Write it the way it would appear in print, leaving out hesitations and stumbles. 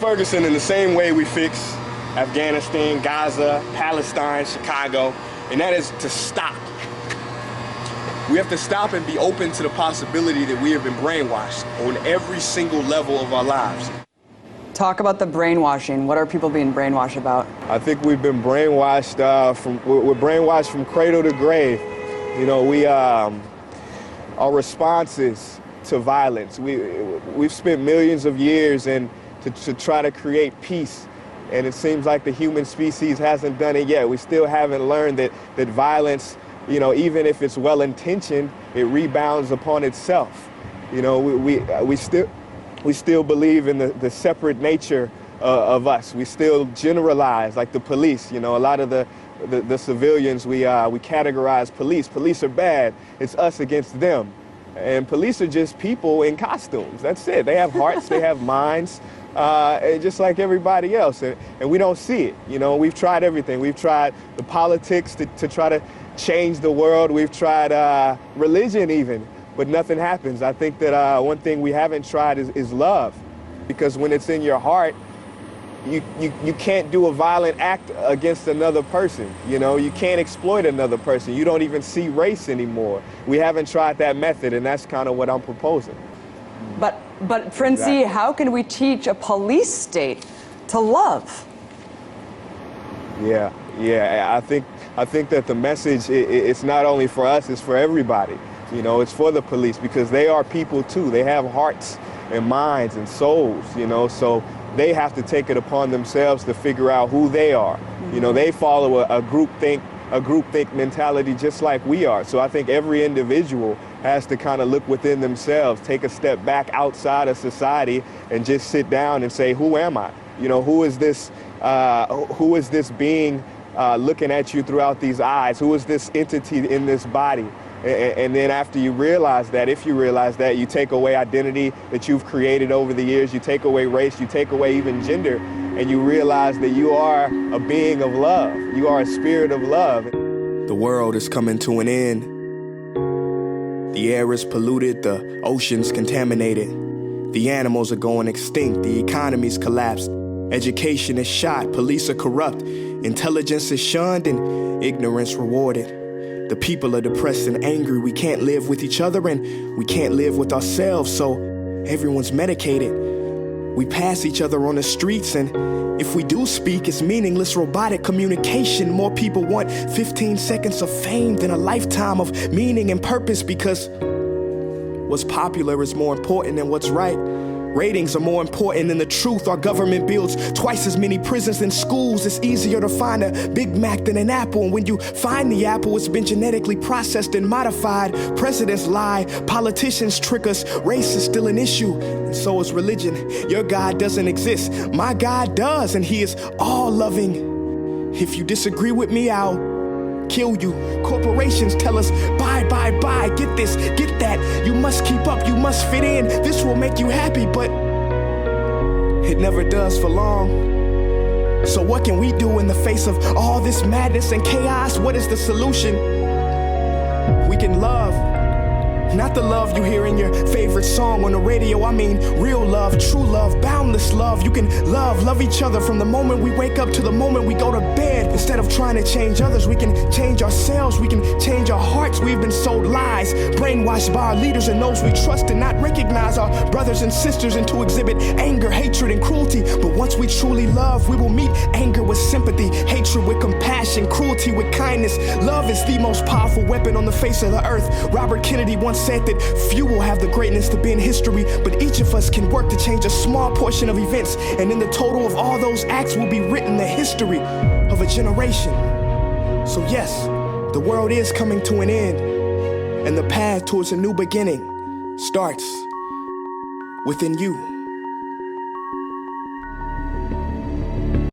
Ferguson, in the same way we fix Afghanistan, Gaza, Palestine, Chicago, and that is to stop. We have to stop and be open to the possibility that we have been brainwashed on every single level of our lives. Talk about the brainwashing. What are people being brainwashed about? I think we've been brainwashed we're brainwashed from cradle to grave. You know, our responses to violence. We've spent millions of years to try to create peace, and it seems like the human species hasn't done it yet. We still haven't learned that violence, you know, even if it's well-intentioned, it rebounds upon itself. You know, we still believe in the separate nature of us. We still generalize, like the police. You know, a lot of the civilians, we categorize police. Police are bad. It's us against them. And police are just people in costumes. That's it. They have hearts, they have minds, just like everybody else. And we don't see it. You know, we've tried everything. We've tried the politics to try to change the world. We've tried religion even, but nothing happens. I think that one thing we haven't tried is love, because when it's in your heart, you can't do a violent act against another person. You know, you can't exploit another person. You don't even see race anymore. We haven't tried that method, and that's kind of what I'm proposing. But Princey, exactly. How can we teach a police state to love? Yeah, I think that the message, it's not only for us, it's for everybody. You know, it's for the police, because they are people too. They have hearts and minds and souls, you know, so they have to take it upon themselves to figure out who they are. You know, they follow a groupthink mentality just like we are. So I think every individual has to kind of look within themselves, take a step back outside of society, and just sit down and say, who am I? You know, who is this being looking at you throughout these eyes? Who is this entity in this body? And then after you realize that, if you realize that, you take away identity that you've created over the years, you take away race, you take away even gender, and you realize that you are a being of love. You are a spirit of love. The world is coming to an end. The air is polluted, the ocean's contaminated. The animals are going extinct, the economy's collapsed. Education is shot, police are corrupt. Intelligence is shunned and ignorance rewarded. The people are depressed and angry. We can't live with each other and we can't live with ourselves, so everyone's medicated. We pass each other on the streets, and if we do speak, it's meaningless robotic communication. More people want 15 seconds of fame than a lifetime of meaning and purpose, because what's popular is more important than what's right. Ratings are more important than the truth. Our government builds twice as many prisons than schools. It's easier to find a Big Mac than an apple. And when you find the apple, it's been genetically processed and modified. Presidents lie, politicians trick us. Race is still an issue, and so is religion. Your God doesn't exist. My God does, and he is all-loving. If you disagree with me, I'll kill you. Corporations tell us, buy, get this, get that. You must keep up, you must fit in. This will make you happy, but it never does for long. So what can we do in the face of all this madness and chaos? What is the solution? We can love. Not the love you hear in your favorite song on the radio. I mean real love, true love, boundless love. You can love each other from the moment we wake up to the moment we go to bed. Instead of trying to change others, we can change ourselves. We can change our hearts. We've been sold lies, brainwashed by our leaders and those we trust, and not recognize our brothers and sisters, and to exhibit anger, hatred, and cruelty. But once we truly love, we will meet anger with sympathy, hatred with compassion, cruelty with kindness. Love is the most powerful weapon on the face of the earth. Robert Kennedy once said that few will have the greatness to be in history, but each of us can work to change a small portion of events, and in the total of all those acts will be written the history of a generation. So yes, the world is coming to an end, and the path towards a new beginning starts within you.